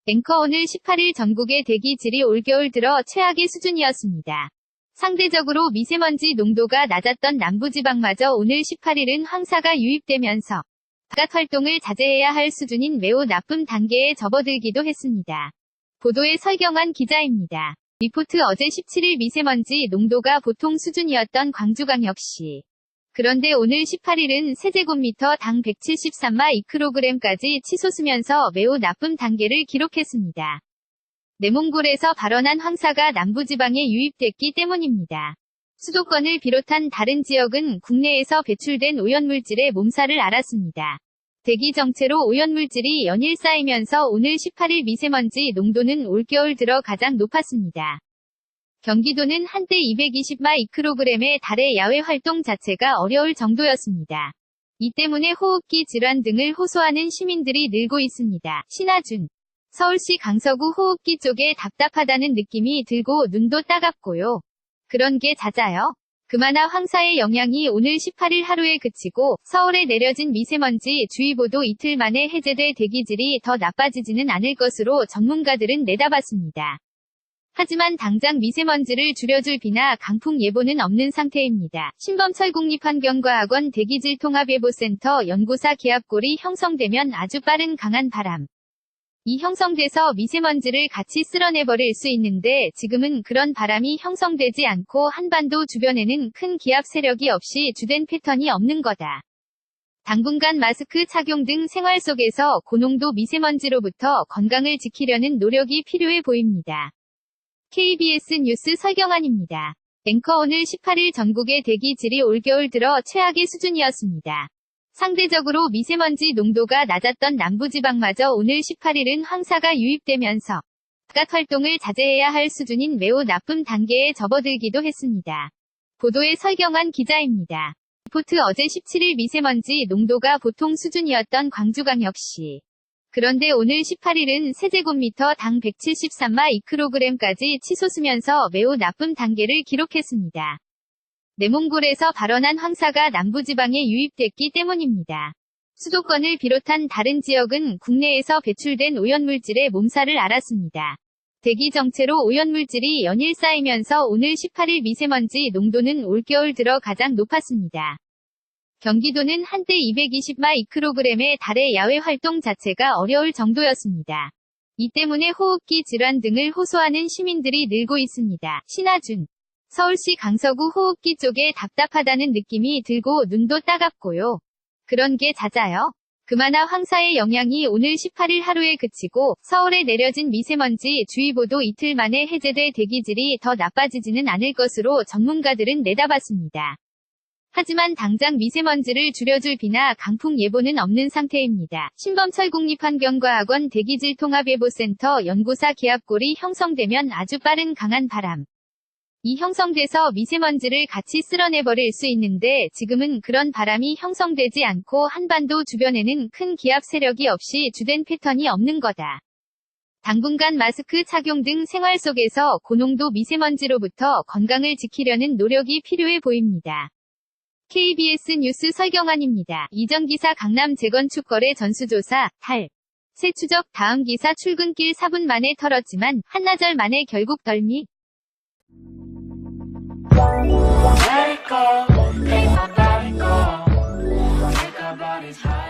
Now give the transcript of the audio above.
앵커 오늘 18일 전국의 대기질이 올겨울 들어 최악의 수준이었습니다. 상대적으로 미세먼지 농도가 낮았던 남부지방마저 오늘 18일은 황사가 유입되면서 바깥 활동을 자제해야 할 수준인 매우 나쁨 단계에 접어들기도 했습니다. 보도에 설경환 기자입니다. 리포트 어제 17일 미세먼지 농도가 보통 수준이었던 광주광역시. 그런데 오늘 18일은 세제곱미터당 173마이크로그램까지 치솟으면서 매우 나쁨 단계를 기록했습니다. 내몽골에서 발원한 황사가 남부지방에 유입됐기 때문입니다. 수도권을 비롯한 다른 지역은 국내에서 배출된 오염물질의 몸살을 앓았습니다. 대기 정체로 오염물질이 연일 쌓이면서 오늘 18일 미세먼지 농도는 올겨울 들어 가장 높았습니다. 경기도는 한때 220마이크로그램에 달해 야외 활동 자체가 어려울 정도였습니다. 이 때문에 호흡기 질환 등을 호소하는 시민들이 늘고 있습니다. 신하준. 서울시 강서구 호흡기 쪽에 답답하다는 느낌이 들고 눈도 따갑고요. 그런 게 잦아요. 그마나 황사의 영향이 오늘 18일 하루에 그치고 서울에 내려진 미세먼지 주의보도 이틀 만에 해제돼 대기질이 더 나빠지지는 않을 것으로 전문가들은 내다봤습니다. 하지만 당장 미세먼지를 줄여줄 비나 강풍 예보는 없는 상태입니다. 신범철 국립환경과학원 대기질통합예보센터 연구사 기압골이 형성되면 아주 빠른 강한 바람. 이 형성돼서 미세먼지를 같이 쓸어내버릴 수 있는데 지금은 그런 바람이 형성되지 않고 한반도 주변에는 큰 기압 세력이 없이 주된 패턴이 없는 거다. 당분간 마스크 착용 등 생활 속에서 고농도 미세먼지로부터 건강을 지키려는 노력이 필요해 보입니다. KBS 뉴스 설경환입니다. 앵커 오늘 18일 전국의 대기질이 올겨울 들어 최악의 수준이었습니다. 상대적으로 미세먼지 농도가 낮았던 남부지방마저 오늘 18일은 황사가 유입되면서 바깥 활동을 자제해야 할 수준인 매우 나쁨 단계에 접어들기도 했습니다. 보도에 설경환 기자입니다. 리포트 어제 17일 미세먼지 농도가 보통 수준이었던 광주광역시. 그런데 오늘 18일은 세제곱미터당 173마이크로그램까지 치솟으면서 매우 나쁨 단계를 기록했습니다. 내몽골에서 발원한 황사가 남부지방에 유입됐기 때문입니다. 수도권을 비롯한 다른 지역은 국내에서 배출된 오염물질의 몸살을 앓았습니다. 대기 정체로 오염물질이 연일 쌓이면서 오늘 18일 미세먼지 농도는 올겨울 들어 가장 높았습니다. 경기도는 한때 220마이크로그램에 달해 야외 활동 자체가 어려울 정도였습니다. 이 때문에 호흡기 질환 등을 호소하는 시민들이 늘고 있습니다. 신하준. 서울시 강서구 호흡기 쪽에 답답하다는 느낌이 들고 눈도 따갑고요. 그런 게 잦아요. 그마나 황사의 영향이 오늘 18일 하루에 그치고 서울에 내려진 미세먼지 주의보도 이틀 만에 해제돼 대기질이 더 나빠지지는 않을 것으로 전문가들은 내다봤습니다. 하지만 당장 미세먼지를 줄여줄 비나 강풍 예보는 없는 상태입니다. 신범철 국립환경과학원 대기질통합예보센터 연구사 기압골이 형성되면 아주 빠른 강한 바람. 이 형성돼서 미세먼지를 같이 쓸어내버릴 수 있는데 지금은 그런 바람이 형성되지 않고 한반도 주변에는 큰 기압 세력이 없이 주된 패턴이 없는 거다. 당분간 마스크 착용 등 생활 속에서 고농도 미세먼지로부터 건강을 지키려는 노력이 필요해 보입니다. KBS 뉴스 설경환입니다. 이전 기사 강남 재건축거래 전수조사, 달. 새 추적 다음 기사 출근길 4분 만에 털었지만 한나절 만에 결국 덜미. Let it go, let my body go. Take our bodies high.